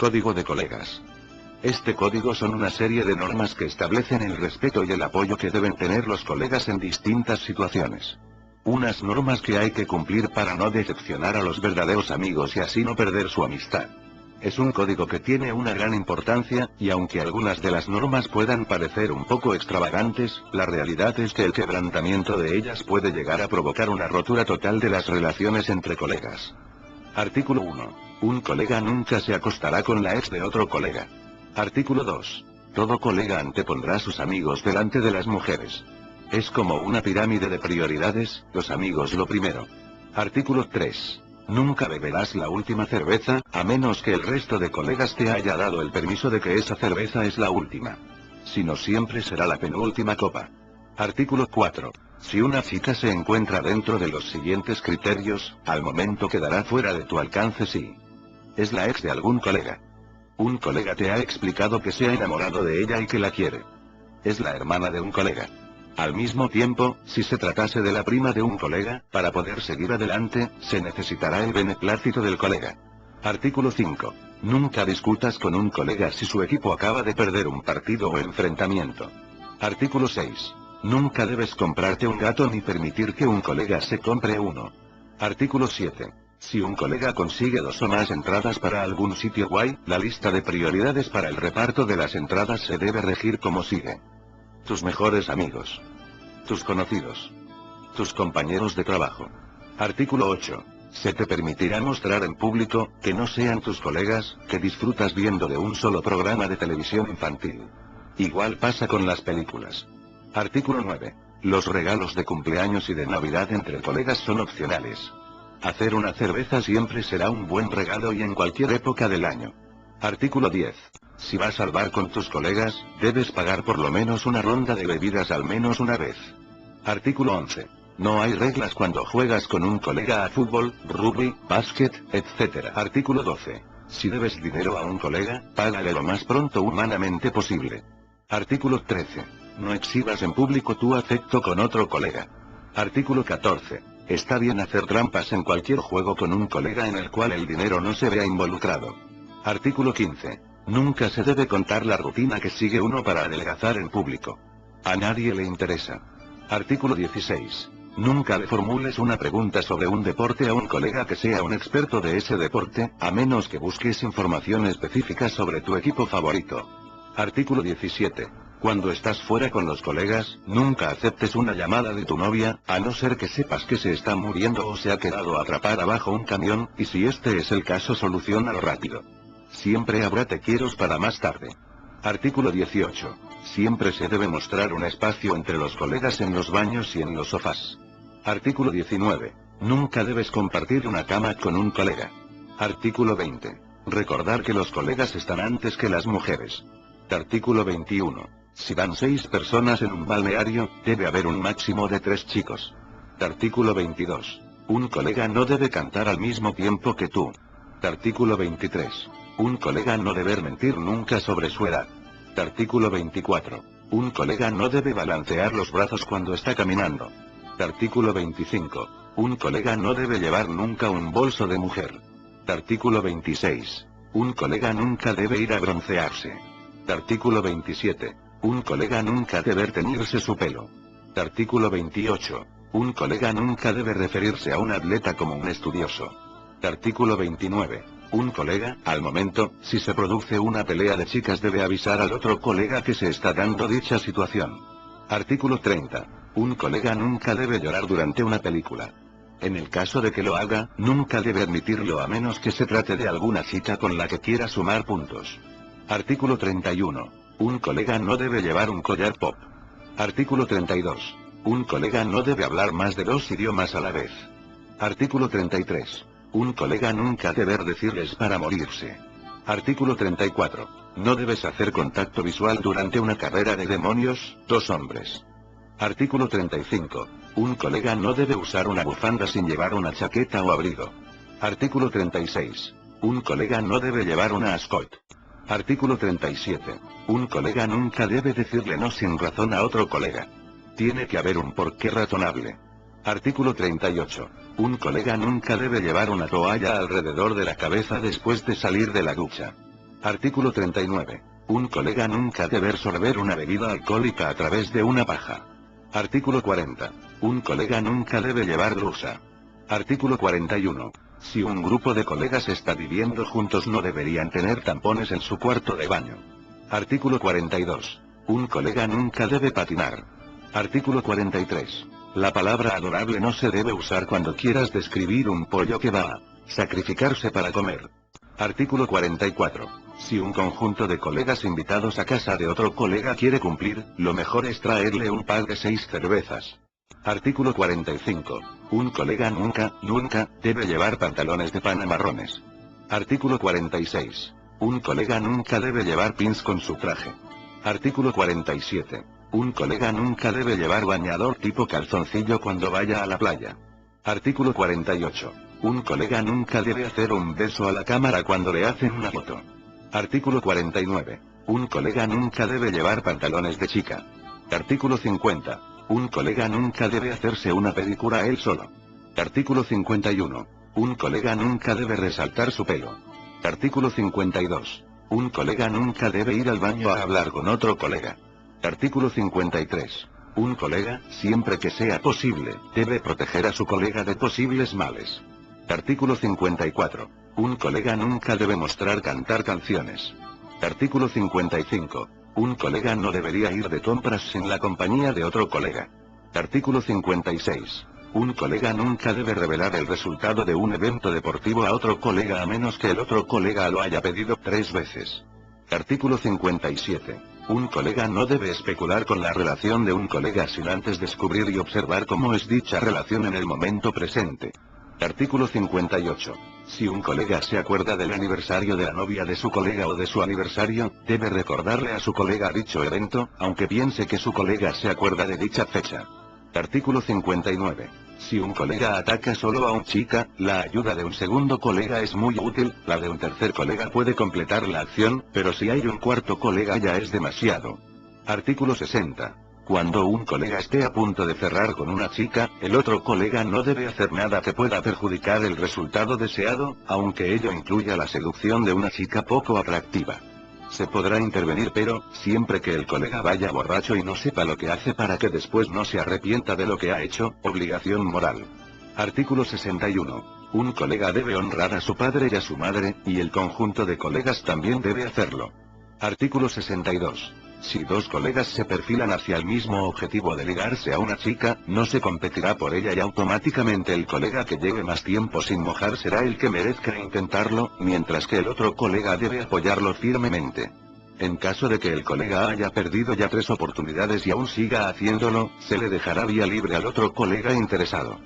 Código de colegas. Este código son una serie de normas que establecen el respeto y el apoyo que deben tener los colegas en distintas situaciones. Unas normas que hay que cumplir para no decepcionar a los verdaderos amigos y así no perder su amistad. Es un código que tiene una gran importancia, y aunque algunas de las normas puedan parecer un poco extravagantes, la realidad es que el quebrantamiento de ellas puede llegar a provocar una rotura total de las relaciones entre colegas. Artículo 1. Un colega nunca se acostará con la ex de otro colega. Artículo 2. Todo colega antepondrá a sus amigos delante de las mujeres. Es como una pirámide de prioridades, los amigos lo primero. Artículo 3. Nunca beberás la última cerveza, a menos que el resto de colegas te haya dado el permiso de que esa cerveza es la última. Si no, siempre será la penúltima copa. Artículo 4. Si una chica se encuentra dentro de los siguientes criterios, al momento quedará fuera de tu alcance si es la ex de algún colega. Un colega te ha explicado que se ha enamorado de ella y que la quiere. Es la hermana de un colega. Al mismo tiempo, si se tratase de la prima de un colega, para poder seguir adelante, se necesitará el beneplácito del colega. Artículo 5. Nunca discutas con un colega si su equipo acaba de perder un partido o enfrentamiento. Artículo 6. Nunca debes comprarte un gato ni permitir que un colega se compre uno. Artículo 7. Si un colega consigue 2 o más entradas para algún sitio guay, la lista de prioridades para el reparto de las entradas se debe regir como sigue. Tus mejores amigos. Tus conocidos. Tus compañeros de trabajo. Artículo 8. Se te permitirá mostrar en público, que no sean tus colegas, que disfrutas viendo de un solo programa de televisión infantil. Igual pasa con las películas. Artículo 9. Los regalos de cumpleaños y de Navidad entre colegas son opcionales. Hacer una cerveza siempre será un buen regalo y en cualquier época del año. Artículo 10. Si vas al bar con tus colegas, debes pagar por lo menos una ronda de bebidas al menos una vez. Artículo 11. No hay reglas cuando juegas con un colega a fútbol, rugby, básquet, etc. Artículo 12. Si debes dinero a un colega, págale lo más pronto humanamente posible. Artículo 13. No exhibas en público tu afecto con otro colega. Artículo 14. Está bien hacer trampas en cualquier juego con un colega en el cual el dinero no se vea involucrado. Artículo 15. Nunca se debe contar la rutina que sigue uno para adelgazar en público. A nadie le interesa. Artículo 16. Nunca le formules una pregunta sobre un deporte a un colega que sea un experto de ese deporte, a menos que busques información específica sobre tu equipo favorito. Artículo 17. Cuando estás fuera con los colegas, nunca aceptes una llamada de tu novia, a no ser que sepas que se está muriendo o se ha quedado atrapada bajo un camión, y si este es el caso, soluciónalo rápido. Siempre habrá te quiero para más tarde. Artículo 18. Siempre se debe mostrar un espacio entre los colegas en los baños y en los sofás. Artículo 19. Nunca debes compartir una cama con un colega. Artículo 20. Recordar que los colegas están antes que las mujeres. Artículo 21. Si van 6 personas en un balneario, debe haber un máximo de 3 chicos. Artículo 22. Un colega no debe cantar al mismo tiempo que tú. Artículo 23. Un colega no debe mentir nunca sobre su edad. Artículo 24. Un colega no debe balancear los brazos cuando está caminando. Artículo 25. Un colega no debe llevar nunca un bolso de mujer. Artículo 26. Un colega nunca debe ir a broncearse. Artículo 27. Un colega nunca debe teñirse su pelo. Artículo 28. Un colega nunca debe referirse a un atleta como un estudioso. Artículo 29. Un colega, al momento, si se produce una pelea de chicas, debe avisar al otro colega que se está dando dicha situación. Artículo 30. Un colega nunca debe llorar durante una película. En el caso de que lo haga, nunca debe admitirlo a menos que se trate de alguna chica con la que quiera sumar puntos. Artículo 31. Un colega no debe llevar un collar pop. Artículo 32. Un colega no debe hablar más de 2 idiomas a la vez. Artículo 33. Un colega nunca debe decirles para morirse. Artículo 34. No debes hacer contacto visual durante una carrera de demonios, 2 hombres. Artículo 35. Un colega no debe usar una bufanda sin llevar una chaqueta o abrigo. Artículo 36. Un colega no debe llevar una ascot. Artículo 37. Un colega nunca debe decirle no sin razón a otro colega. Tiene que haber un porqué razonable. Artículo 38. Un colega nunca debe llevar una toalla alrededor de la cabeza después de salir de la ducha. Artículo 39. Un colega nunca debe sorber una bebida alcohólica a través de una paja. Artículo 40. Un colega nunca debe llevar blusa. Artículo 41. Si un grupo de colegas está viviendo juntos no deberían tener tampones en su cuarto de baño. Artículo 42. Un colega nunca debe patinar. Artículo 43. La palabra adorable no se debe usar cuando quieras describir un pollo que va a sacrificarse para comer. Artículo 44. Si un conjunto de colegas invitados a casa de otro colega quiere cumplir, lo mejor es traerle un pack de 6 cervezas. Artículo 45. Un colega nunca debe llevar pantalones de pana marrones. Artículo 46. Un colega nunca debe llevar pins con su traje. Artículo 47. Un colega nunca debe llevar bañador tipo calzoncillo cuando vaya a la playa. Artículo 48. Un colega nunca debe hacer un beso a la cámara cuando le hacen una foto. Artículo 49. Un colega nunca debe llevar pantalones de chica. Artículo 50. Un colega nunca debe hacerse una pedicura él solo. Artículo 51. Un colega nunca debe resaltar su pelo. Artículo 52. Un colega nunca debe ir al baño a hablar con otro colega. Artículo 53. Un colega, siempre que sea posible, debe proteger a su colega de posibles males. Artículo 54. Un colega nunca debe mostrar cantar canciones. Artículo 55. Un colega no debería ir de compras sin la compañía de otro colega. Artículo 56. Un colega nunca debe revelar el resultado de un evento deportivo a otro colega a menos que el otro colega lo haya pedido 3 veces. Artículo 57. Un colega no debe especular con la relación de un colega sin antes descubrir y observar cómo es dicha relación en el momento presente. Artículo 58. Si un colega se acuerda del aniversario de la novia de su colega o de su aniversario, debe recordarle a su colega dicho evento, aunque piense que su colega se acuerda de dicha fecha. Artículo 59. Si un colega ataca solo a una chica, la ayuda de un segundo colega es muy útil, la de un tercer colega puede completar la acción, pero si hay un cuarto colega ya es demasiado. Artículo 60. Cuando un colega esté a punto de cerrar con una chica, el otro colega no debe hacer nada que pueda perjudicar el resultado deseado, aunque ello incluya la seducción de una chica poco atractiva. Se podrá intervenir pero, siempre que el colega vaya borracho y no sepa lo que hace para que después no se arrepienta de lo que ha hecho, obligación moral. Artículo 61. Un colega debe honrar a su padre y a su madre, y el conjunto de colegas también debe hacerlo. Artículo 62. Si 2 colegas se perfilan hacia el mismo objetivo de ligarse a una chica, no se competirá por ella y automáticamente el colega que lleve más tiempo sin mojar será el que merezca intentarlo, mientras que el otro colega debe apoyarlo firmemente. En caso de que el colega haya perdido ya 3 oportunidades y aún siga haciéndolo, se le dejará vía libre al otro colega interesado.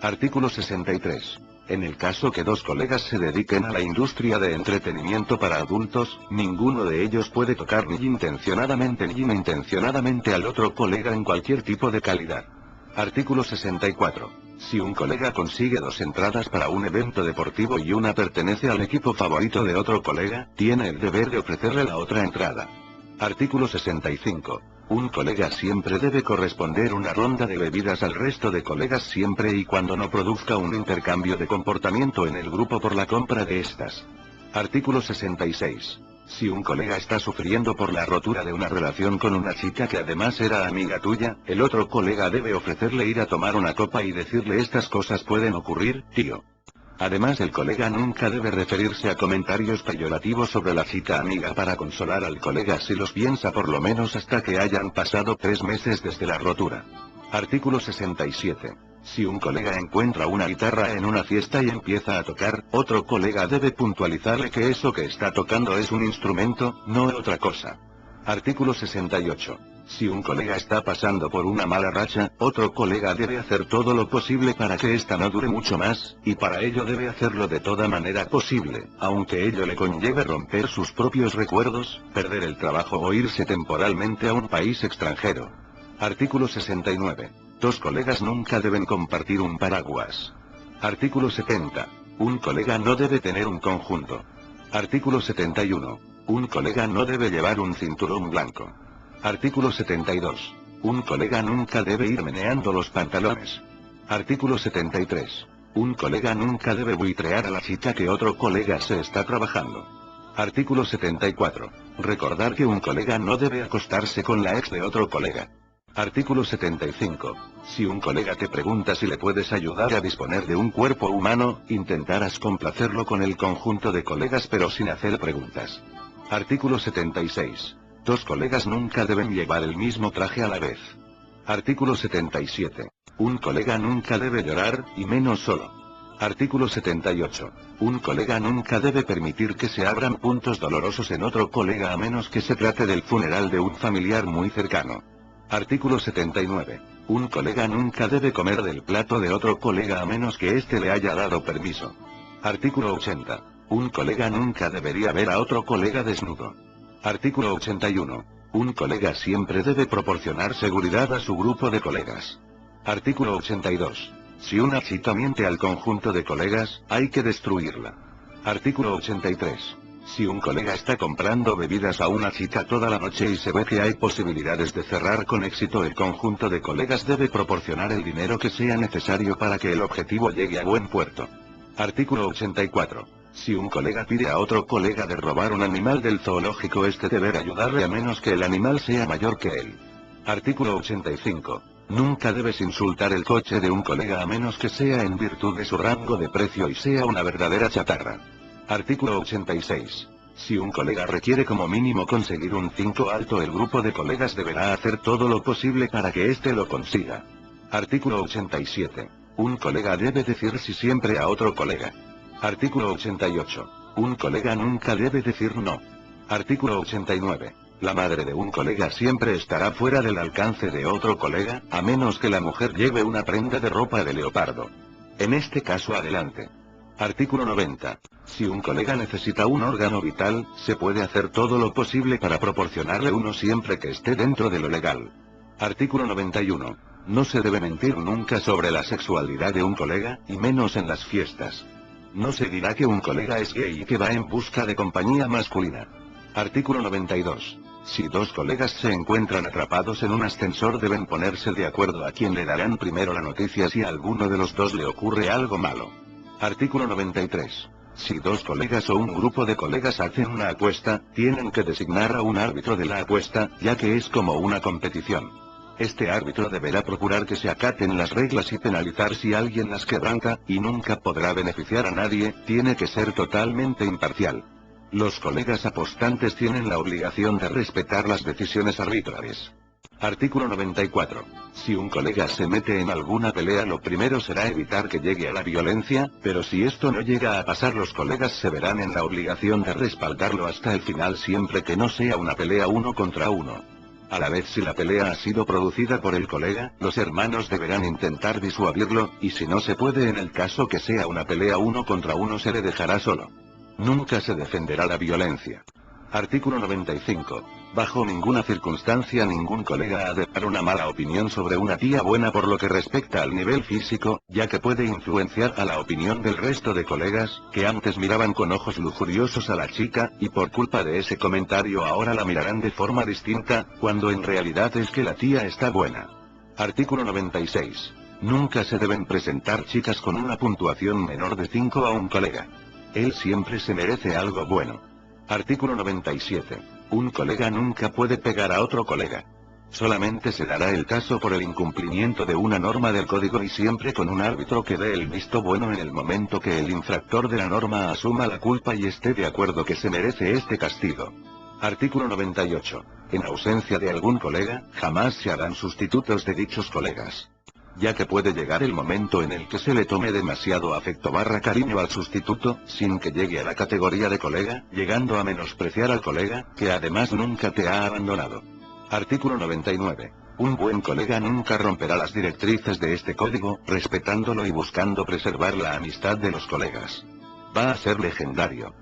Artículo 63. En el caso que 2 colegas se dediquen a la industria de entretenimiento para adultos, ninguno de ellos puede tocar ni intencionadamente ni inintencionadamente al otro colega en cualquier tipo de calidad. Artículo 64. Si un colega consigue 2 entradas para un evento deportivo y una pertenece al equipo favorito de otro colega, tiene el deber de ofrecerle la otra entrada. Artículo 65. Un colega siempre debe corresponder una ronda de bebidas al resto de colegas siempre y cuando no produzca un intercambio de comportamiento en el grupo por la compra de estas. Artículo 66. Si un colega está sufriendo por la rotura de una relación con una chica que además era amiga tuya, el otro colega debe ofrecerle ir a tomar una copa y decirle estas cosas pueden ocurrir, tío. Además el colega nunca debe referirse a comentarios peyorativos sobre la chica amiga para consolar al colega si los piensa por lo menos hasta que hayan pasado 3 meses desde la rotura. Artículo 67. Si un colega encuentra una guitarra en una fiesta y empieza a tocar, otro colega debe puntualizarle que eso que está tocando es un instrumento, no otra cosa. Artículo 68. Si un colega está pasando por una mala racha, otro colega debe hacer todo lo posible para que esta no dure mucho más, y para ello debe hacerlo de toda manera posible, aunque ello le conlleve romper sus propios recuerdos, perder el trabajo o irse temporalmente a un país extranjero. Artículo 69. 2 colegas nunca deben compartir un paraguas. Artículo 70. Un colega no debe tener un conjunto. Artículo 71. Un colega no debe llevar un cinturón blanco. Artículo 72. Un colega nunca debe ir meneando los pantalones. Artículo 73. Un colega nunca debe buitrear a la chica que otro colega se está trabajando. Artículo 74. Recordar que un colega no debe acostarse con la ex de otro colega. Artículo 75. Si un colega te pregunta si le puedes ayudar a disponer de un cuerpo humano, intentarás complacerlo con el conjunto de colegas pero sin hacer preguntas. Artículo 76. Dos colegas nunca deben llevar el mismo traje a la vez. Artículo 77. Un colega nunca debe llorar, y menos solo. Artículo 78. Un colega nunca debe permitir que se abran puntos dolorosos en otro colega a menos que se trate del funeral de un familiar muy cercano. Artículo 79. Un colega nunca debe comer del plato de otro colega a menos que éste le haya dado permiso. Artículo 80. Un colega nunca debería ver a otro colega desnudo. Artículo 81. Un colega siempre debe proporcionar seguridad a su grupo de colegas. Artículo 82. Si una chica miente al conjunto de colegas, hay que destruirla. Artículo 83. Si un colega está comprando bebidas a una chica toda la noche y se ve que hay posibilidades de cerrar con éxito, el conjunto de colegas debe proporcionar el dinero que sea necesario para que el objetivo llegue a buen puerto. Artículo 84. Si un colega pide a otro colega de robar un animal del zoológico, este deberá ayudarle a menos que el animal sea mayor que él. Artículo 85. Nunca debes insultar el coche de un colega a menos que sea en virtud de su rango de precio y sea una verdadera chatarra. Artículo 86. Si un colega requiere como mínimo conseguir un 5 alto, el grupo de colegas deberá hacer todo lo posible para que éste lo consiga. Artículo 87. Un colega debe decir sí siempre a otro colega. Artículo 88. Un colega nunca debe decir no. Artículo 89. La madre de un colega siempre estará fuera del alcance de otro colega, a menos que la mujer lleve una prenda de ropa de leopardo. En este caso, adelante. Artículo 90. Si un colega necesita un órgano vital, se puede hacer todo lo posible para proporcionarle uno siempre que esté dentro de lo legal. Artículo 91. No se debe mentir nunca sobre la sexualidad de un colega, y menos en las fiestas. No se dirá que un colega es gay y que va en busca de compañía masculina. Artículo 92. Si dos colegas se encuentran atrapados en un ascensor, deben ponerse de acuerdo a quién le darán primero la noticia si a alguno de los dos le ocurre algo malo. Artículo 93. Si dos colegas o un grupo de colegas hacen una apuesta, tienen que designar a un árbitro de la apuesta, ya que es como una competición. Este árbitro deberá procurar que se acaten las reglas y penalizar si alguien las quebranta, y nunca podrá beneficiar a nadie, tiene que ser totalmente imparcial. Los colegas apostantes tienen la obligación de respetar las decisiones arbitrales. Artículo 94. Si un colega se mete en alguna pelea, lo primero será evitar que llegue a la violencia, pero si esto no llega a pasar, los colegas se verán en la obligación de respaldarlo hasta el final siempre que no sea una pelea uno contra uno. A la vez, si la pelea ha sido producida por el colega, los hermanos deberán intentar disuadirlo, y si no se puede en el caso que sea una pelea uno contra uno, se le dejará solo. Nunca se defenderá la violencia. Artículo 95. Bajo ninguna circunstancia ningún colega ha de dar una mala opinión sobre una tía buena por lo que respecta al nivel físico, ya que puede influenciar a la opinión del resto de colegas, que antes miraban con ojos lujuriosos a la chica, y por culpa de ese comentario ahora la mirarán de forma distinta, cuando en realidad es que la tía está buena. Artículo 96. Nunca se deben presentar chicas con una puntuación menor de 5 a un colega. Él siempre se merece algo bueno. Artículo 97. Un colega nunca puede pegar a otro colega. Solamente se dará el caso por el incumplimiento de una norma del código y siempre con un árbitro que dé el visto bueno en el momento que el infractor de la norma asuma la culpa y esté de acuerdo que se merece este castigo. Artículo 98. En ausencia de algún colega, jamás se harán sustitutos de dichos colegas. Ya que puede llegar el momento en el que se le tome demasiado afecto / cariño al sustituto, sin que llegue a la categoría de colega, llegando a menospreciar al colega, que además nunca te ha abandonado. Artículo 99. Un buen colega nunca romperá las directrices de este código, respetándolo y buscando preservar la amistad de los colegas. Va a ser legendario.